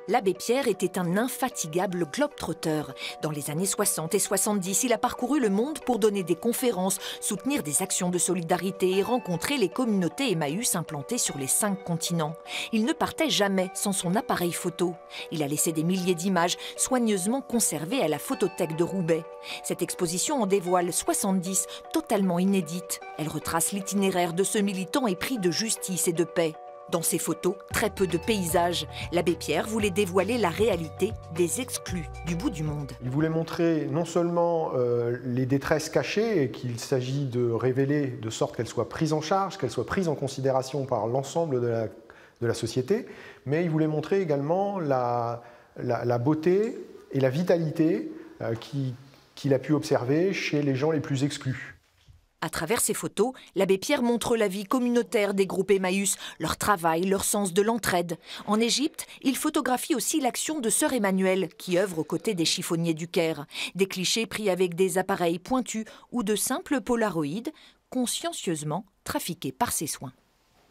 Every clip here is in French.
L'abbé Pierre était un infatigable globe-trotteur. Dans les années 60 et 70, il a parcouru le monde pour donner des conférences, soutenir des actions de solidarité et rencontrer les communautés Emmaüs implantées sur les 5 continents. Il ne partait jamais sans son appareil photo. Il a laissé des milliers d'images soigneusement conservées à la photothèque de Roubaix. Cette exposition en dévoile 70, totalement inédites. Elle retrace l'itinéraire de ce militant épris de justice et de paix. Dans ses photos, très peu de paysages. L'abbé Pierre voulait dévoiler la réalité des exclus du bout du monde. Il voulait montrer non seulement les détresses cachées, et qu'il s'agit de révéler de sorte qu'elles soient prises en charge, qu'elles soient prises en considération par l'ensemble de la société, mais il voulait montrer également la beauté et la vitalité qu'il a pu observer chez les gens les plus exclus. À travers ces photos, l'abbé Pierre montre la vie communautaire des groupes Emmaüs, leur travail, leur sens de l'entraide. En Égypte, il photographie aussi l'action de sœur Emmanuelle, qui œuvre aux côtés des chiffonniers du Caire. Des clichés pris avec des appareils pointus ou de simples polaroïdes, consciencieusement trafiqués par ses soins.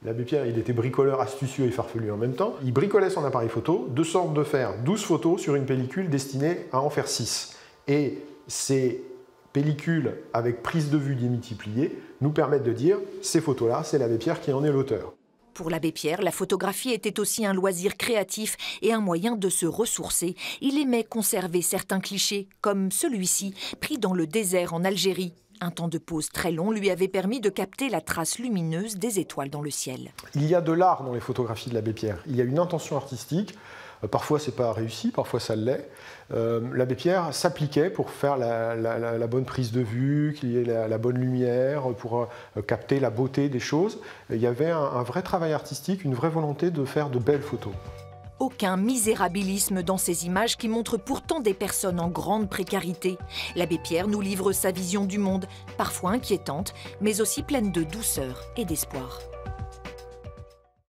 L'abbé Pierre, il était bricoleur astucieux et farfelu en même temps. Il bricolait son appareil photo de sorte de faire 12 photos sur une pellicule destinée à en faire 6. Et ces pellicules avec prise de vue démultipliée nous permettent de dire ces photos-là, c'est l'abbé Pierre qui en est l'auteur. Pour l'abbé Pierre, la photographie était aussi un loisir créatif et un moyen de se ressourcer. Il aimait conserver certains clichés, comme celui-ci, pris dans le désert en Algérie. Un temps de pause très long lui avait permis de capter la trace lumineuse des étoiles dans le ciel. Il y a de l'art dans les photographies de l'abbé Pierre. Il y a une intention artistique. Parfois, ce n'est pas réussi, parfois ça l'est. L'abbé Pierre s'appliquait pour faire la bonne prise de vue, qu'il y ait la bonne lumière, pour capter la beauté des choses. Il y avait un vrai travail artistique, une vraie volonté de faire de belles photos. Aucun misérabilisme dans ces images qui montrent pourtant des personnes en grande précarité. L'abbé Pierre nous livre sa vision du monde, parfois inquiétante, mais aussi pleine de douceur et d'espoir.